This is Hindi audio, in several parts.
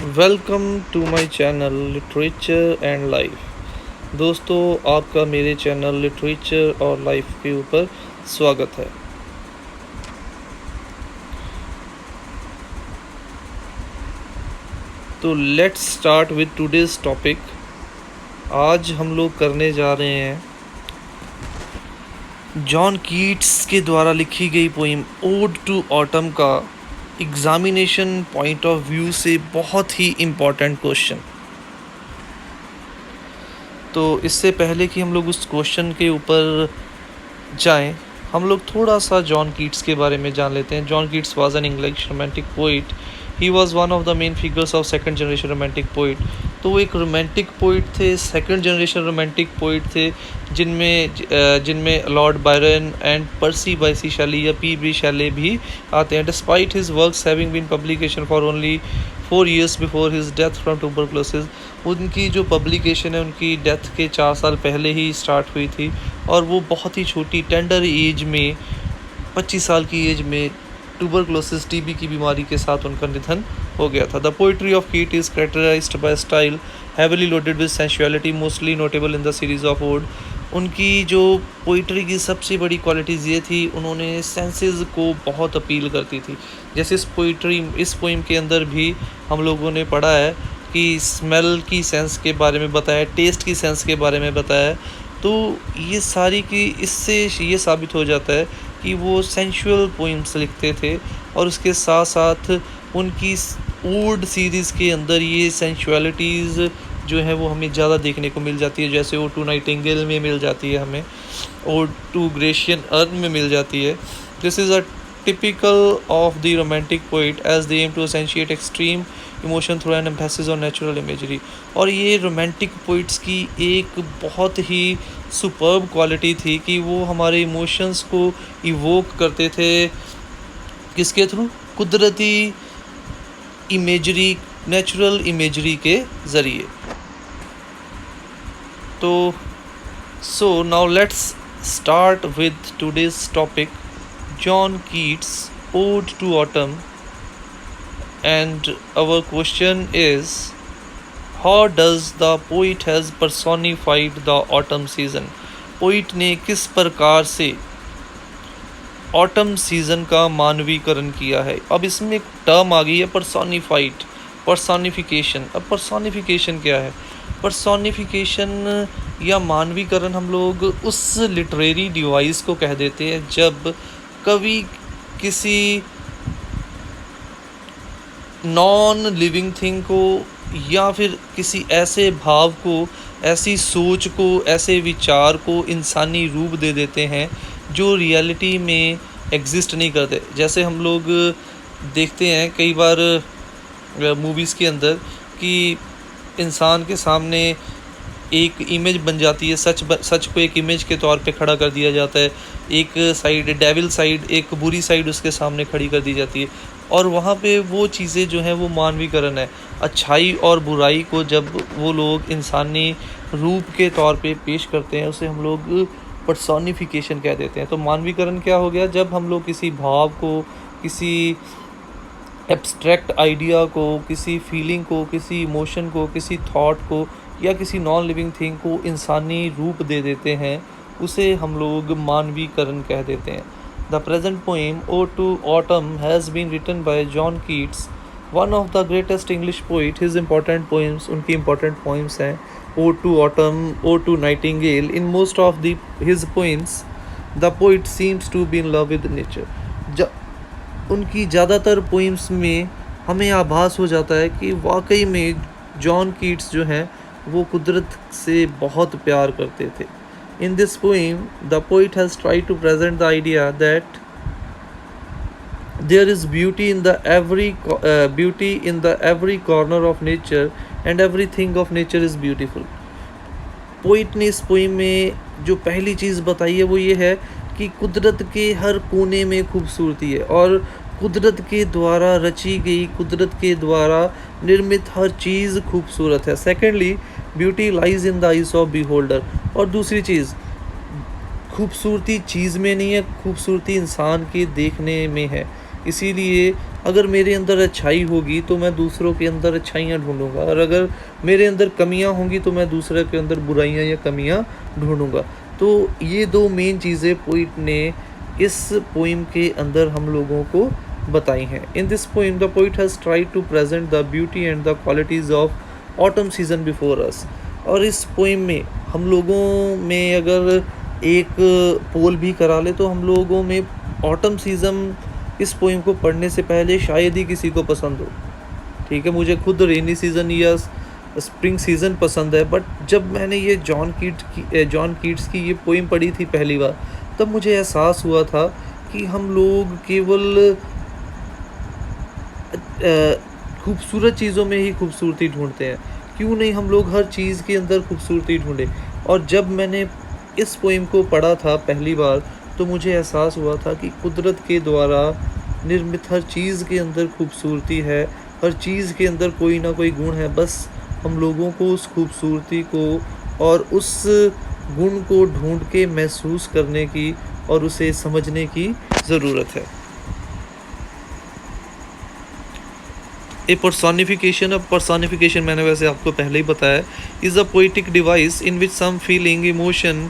Welcome to my channel literature and life. दोस्तों, आपका मेरे चैनल लिटरेचर और लाइफ के ऊपर स्वागत है। तो let's start with today's topic. आज हम लोग करने जा रहे हैं जॉन कीट्स के द्वारा लिखी गई पोइम ओड टू ऑटम का एग्जामिनेशन पॉइंट ऑफ व्यू से बहुत ही इम्पोर्टेंट क्वेश्चन। तो इससे पहले कि हम लोग उस क्वेश्चन के ऊपर जाएं, हम लोग थोड़ा सा जॉन कीट्स के बारे में जान लेते हैं। John Keats was an English romantic poet. He was one of the main figures of second generation romantic poet. तो वो एक रोमांटिक पोइट थे, सेकंड जनरेशन रोमांटिक पोइट थे, जिनमें Lord Byron and Percy Bysshe Shelley या पी बी शैले भी आते हैं। Despite his works having been publication for only 4 years before his death from tuberculosis. उनकी जो पब्लिकेशन है उनकी डेथ के 4 साल पहले ही स्टार्ट हुई थी और वो बहुत ही छोटी टेंडर एज में 25 साल की एज में ट्यूबरक्लोसिस टीबी की बीमारी के साथ उनका निधन हो गया था। The poetry of Keat is characterised by style heavily loaded with sensuality, mostly notable in the series of ode। उनकी जो पोइट्री की सबसे बड़ी क्वालिटीज़ ये थी, उन्होंने सेंसेस को बहुत अपील करती थी। जैसे इस पोइम के अंदर भी हम लोगों ने पढ़ा है कि स्मेल की सेंस के बारे में बताया, टेस्ट की सेंस के बारे में बताया। तो ये सारी की इससे ये साबित हो जाता है कि वो सेंशुअल पोइम्स लिखते थे और उसके साथ साथ उनकी ओड सीरीज़ के अंदर ये सेंशुअलिटीज़ जो है वो हमें ज़्यादा देखने को मिल जाती है। जैसे ओड टू नाइटिंगेल में मिल जाती है, हमें ओड टू ग्रेशियन अर्न में मिल जाती है। This is a typical of the romantic poet as they aim to associate extreme emotion through an emphasis on natural imagery. और ये रोमांटिक पोइट्स की एक बहुत ही सुपर्ब क्वालिटी थी कि वो हमारे इमोशंस को इवोक करते थे। किसके थ्रू? कुदरती इमेजरी, नेचुरल इमेजरी के ज़रिए। तो now let's start with today's topic, John Keats ode to autumn. And our question is, how does the poet has personified the autumn season. Poet ने किस प्रकार से ऑटम सीज़न का मानवीकरण किया है। अब इसमें एक टर्म आ गई है पर्सोनिफाइड, पर्सोनिफिकेशन। अब पर्सोनिफिकेशन क्या है? पर्सोनिफिकेशन या मानवीकरण हम लोग उस लिटरेरी डिवाइस को कह देते हैं जब कवि किसी नॉन लिविंग थिंग को या फिर किसी ऐसे भाव को, ऐसी सोच को, ऐसे विचार को इंसानी रूप दे देते हैं जो रियलिटी में एग्जिस्ट नहीं करते। जैसे हम लोग देखते हैं कई बार मूवीज़ के अंदर कि इंसान के सामने एक इमेज बन जाती है, सच को एक इमेज के तौर पे खड़ा कर दिया जाता है। एक साइड डेविल साइड, एक बुरी साइड उसके सामने खड़ी कर दी जाती है और वहाँ पे वो चीज़ें जो हैं वो मानवीकरण है। अच्छाई और बुराई को जब वो लोग इंसानी रूप के तौर पे पेश करते हैं, उसे हम लोग पर्सोनिफिकेशन कह देते हैं। तो मानवीकरण क्या हो गया? जब हम लोग किसी भाव को, किसी एब्स्ट्रैक्ट आइडिया को, किसी फीलिंग को, किसी इमोशन को, किसी थॉट को या किसी नॉन लिविंग थिंग को इंसानी रूप दे देते हैं, उसे हम लोग मानवीकरण कह देते हैं। The present poem ode to autumn has been written by John Keats, one of the greatest English poet. His important poems, उनकी इम्पॉर्टेंट पोएम्स हैं Ode to Autumn, Ode to Nightingale. In most of his poems, the poet seems to be in love with nature. उनकी ज़्यादातर पोइम्स में हमें आभास हो जाता है कि वाकई में जॉन कीट्स जो हैं वो कुदरत से बहुत प्यार करते थे। In this poem, the poet has tried to present the idea that there is beauty in the every corner of nature and everything of nature is beautiful। Poet ने इस पोइम में जो पहली चीज़ बताई है वो ये है कि कुदरत के हर कोने में खूबसूरती है और कुदरत के द्वारा रची गई, कुदरत के द्वारा निर्मित हर चीज़ खूबसूरत है। Secondly, beauty lies in the eyes of beholder. और दूसरी चीज़, खूबसूरती चीज़ में नहीं है, खूबसूरती इंसान के देखने में है। इसीलिए अगर मेरे अंदर अच्छाई होगी तो मैं दूसरों के अंदर अच्छाइयाँ ढूँढूँगा, और अगर मेरे अंदर कमियाँ होंगी तो मैं दूसरे के अंदर बुराइयाँ या कमियाँ ढूँढूँगा। तो ये 2 मेन चीज़ें पोएट ने इस पोएम के अंदर हम लोगों को बताई हैं। In this poem the poet has tried to present the beauty and the qualities of autumn season before us. और इस पोएम में हम लोगों में अगर एक पोल भी करा ले तो हम लोगों में ऑटम सीज़न इस पोएम को पढ़ने से पहले शायद ही किसी को पसंद हो। ठीक है, मुझे खुद रेनी सीज़न या स्प्रिंग सीज़न पसंद है, बट जब मैंने ये जॉन कीट्स की ये पोएम पढ़ी थी पहली बार, तब मुझे एहसास हुआ था कि हम लोग केवल खूबसूरत चीज़ों में ही खूबसूरती ढूँढते हैं। क्यों नहीं हम लोग हर चीज़ के अंदर खूबसूरती ढूँढें? और जब मैंने इस पोएम को पढ़ा था पहली बार, तो मुझे एहसास हुआ था कि कुदरत के द्वारा निर्मित हर चीज़ के अंदर खूबसूरती है, हर चीज़ के अंदर कोई ना कोई गुण है। बस हम लोगों को उस खूबसूरती को और उस गुण को ढूँढ के महसूस करने की और उसे समझने की ज़रूरत है। अब पर्सोनिफिकेशन मैंने वैसे आपको पहले ही बताया, is a poetic device in which some feeling, emotion,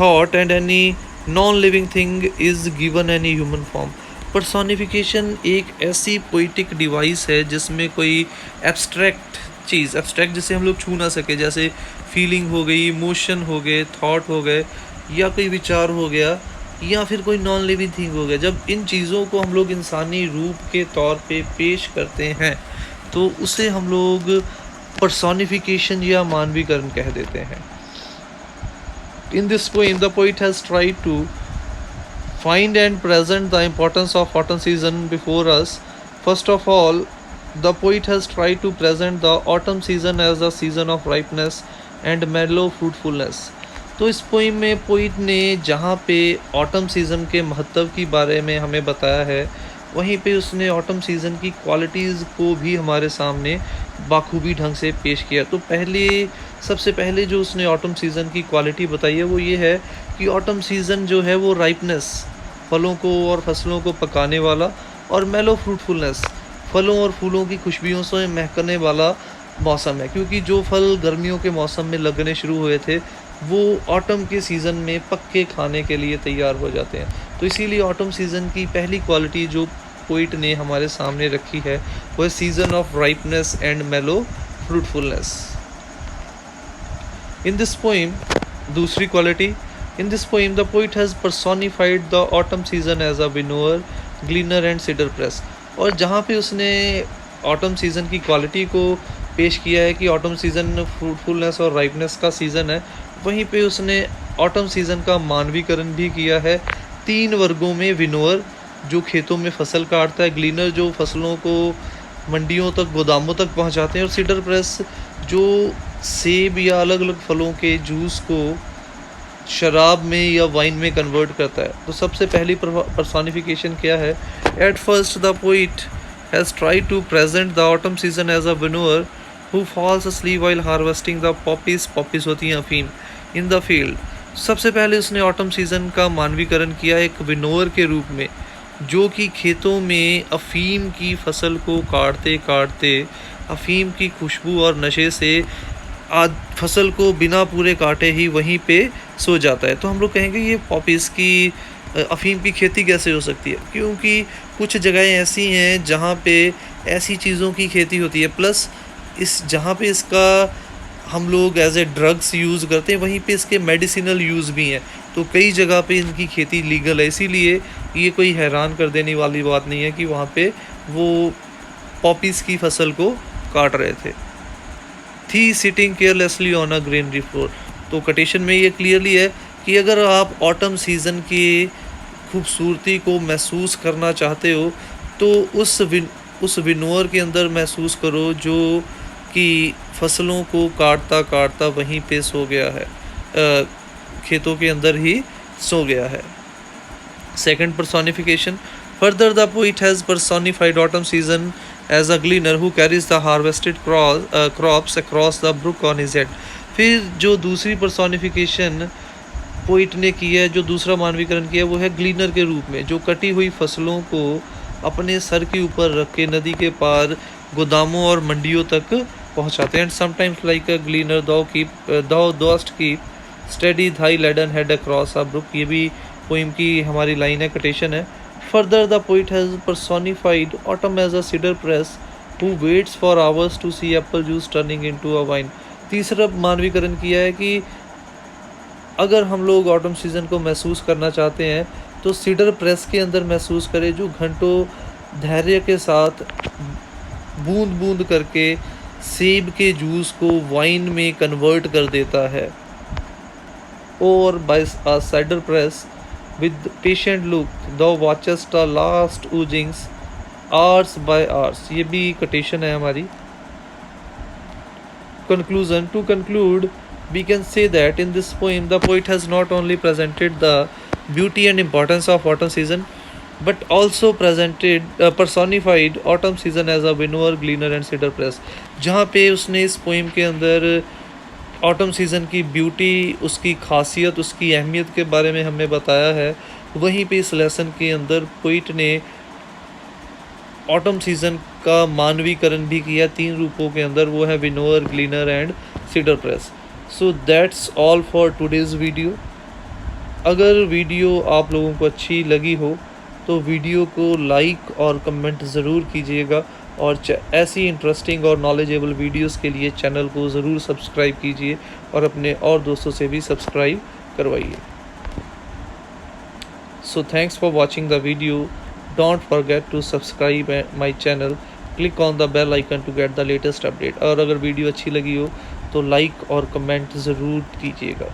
thought and any non living thing is given any human form. Personification एक ऐसी पोएटिक डिवाइस है जिसमें कोई एब्स्ट्रैक्ट चीज़, एब्स्ट्रैक्ट जिसे हम लोग छू ना सके, जैसे फीलिंग हो गई, इमोशन हो गए, थॉट हो गए, या कोई विचार हो गया, या फिर कोई नॉन लिविंग थिंग हो गया। जब इन चीज़ों को हम लोग इंसानी रूप के तौर पे पेश करते हैं तो उसे हम लोग पर्सोनिफिकेशन या मानवीकरण कह देते हैं। In this poem the poet has tried to find and present the importance of autumn season before us. First of all, the poet has tried to present the autumn season as a season of ripeness and mellow fruitfulness. तो इस पोइम में पोइट ने जहाँ पे ऑटम सीज़न के महत्व के बारे में हमें बताया है, वहीं पे उसने ऑटम सीज़न की क्वालिटीज़ को भी हमारे सामने बाखूबी ढंग से पेश किया। तो सबसे पहले जो उसने ऑटम सीज़न की क्वालिटी बताई है वो ये है कि ऑटम सीज़न जो है वो राइपनेस, फलों को और फसलों को पकाने वाला, और मेलो फ्रूटफुलनेस, फलों और फूलों की खुशबुओं से महकने वाला मौसम है। क्योंकि जो फल गर्मियों के मौसम में लगने शुरू हुए थे वो ऑटम के सीज़न में पक्के खाने के लिए तैयार हो जाते हैं। तो इसीलिए ऑटम सीज़न की पहली क्वालिटी जो पोइट ने हमारे सामने रखी है वो है season of ripeness and mellow fruitfulness. In this poem, दूसरी quality, in this poem the poet has personified the autumn season as a winnower, gleaner and cider press. और जहाँ पे उसने ऑटम सीज़न की क्वालिटी को पेश किया है कि ऑटम सीज़न फ्रूटफुलनेस और राइपनेस का सीज़न है, वहीं पे उसने ऑटम सीज़न का मानवीकरण भी किया है 3 वर्गों में। विनोअर जो खेतों में फसल काटता है, ग्लीनर जो फसलों को मंडियों तक, गोदामों तक पहुंचाते हैं, और सीडर प्रेस जो सेब या अलग अलग फलों के जूस को शराब में या वाइन में कन्वर्ट करता है। तो सबसे पहली पर्सोनिफिकेशन क्या है? At first the poet has tried to present the autumn season as a winnower who falls asleep while harvesting the poppies, poppies होती हैं अफीम, इन द फील्ड। सबसे पहले उसने ऑटम सीज़न का मानवीकरण किया एक विनोअर के रूप में, जो कि खेतों में अफीम की फसल को काटते काटते अफीम की खुशबू और नशे से आज फसल को बिना पूरे काटे ही वहीं पे सो जाता है। तो हम लोग कहेंगे ये पॉपीज़ की, अफीम की खेती कैसे हो सकती है? क्योंकि कुछ जगहें ऐसी हैं जहाँ पे ऐसी चीज़ों की खेती होती है, प्लस इस जहाँ पे इसका हम लोग एज ए ड्रग्स यूज़ करते हैं वहीं पे इसके मेडिसिनल यूज़ भी हैं। तो कई जगह पे इनकी खेती लीगल है, इसीलिए ये कोई हैरान कर देने वाली बात नहीं है कि वहाँ पे वो पॉपीज़ की फसल को काट रहे थे। थी sitting carelessly on a greenery floor. तो कोटेशन में ये क्लियरली है कि अगर आप ऑटम सीज़न की खूबसूरती को महसूस करना चाहते हो तो उस विनोअर के अंदर महसूस करो जो कि फसलों को काटता काटता वहीं पे सो गया है, खेतों के अंदर ही सो गया है। Second personification, further the poet has personified autumn season as a gleaner who carries the harvested crops across the brook on his head. फिर जो दूसरी पर्सोनिफिकेशन पोइट ने की है, जो दूसरा मानवीकरण किया है, वो है ग्लीनर के रूप में, जो कटी हुई फसलों को अपने सर के ऊपर रख के नदी के पार गोदामों और मंडियों तक पहुंचाते हैं। And sometimes like a gleaner thou dost keep steady thy laden head across a brook, ये भी पोइम की हमारी लाइन है, कोटेशन है। Further the poet has personified autumn as a cider press who waits for hours to see apple juice turning into a wine. तीसरा मानवीकरण किया है कि अगर हम लोग ऑटम सीज़न को महसूस करना चाहते हैं तो सीडर प्रेस के अंदर महसूस करें, जो घंटों धैर्य के साथ बूंद बूंद करके सेब के जूस को वाइन में कन्वर्ट कर देता है। और by a cider press with patient look the watches the last oozings hours by hours, ये भी कोटेशन है हमारी। Conclusion. To conclude, we can say that in this poem the poet has not only presented the beauty and importance of autumn season but also personified autumn season as a winnower, gleaner and cedar press। जहाँ पे उसने इस पोएम के अंदर ऑटम सीज़न की ब्यूटी, उसकी खासियत, उसकी अहमियत के बारे में हमें बताया है, वहीं पे इस लेसन के अंदर पोइट ने ऑटम सीज़न का मानवीकरण भी किया 3 रूपों के अंदर, वो है winnower, gleaner and cider press. So that's all for today's video. अगर वीडियो आप लोगों को अच्छी लगी हो तो वीडियो को लाइक और कमेंट ज़रूर कीजिएगा, और ऐसी इंटरेस्टिंग और नॉलेजेबल वीडियोस के लिए चैनल को ज़रूर सब्सक्राइब कीजिए और अपने और दोस्तों से भी सब्सक्राइब करवाइए। So thanks for watching the video. Don't forget to subscribe my channel, click on the bell icon to get the latest update। और अगर वीडियो अच्छी लगी हो तो लाइक और कमेंट ज़रूर कीजिएगा।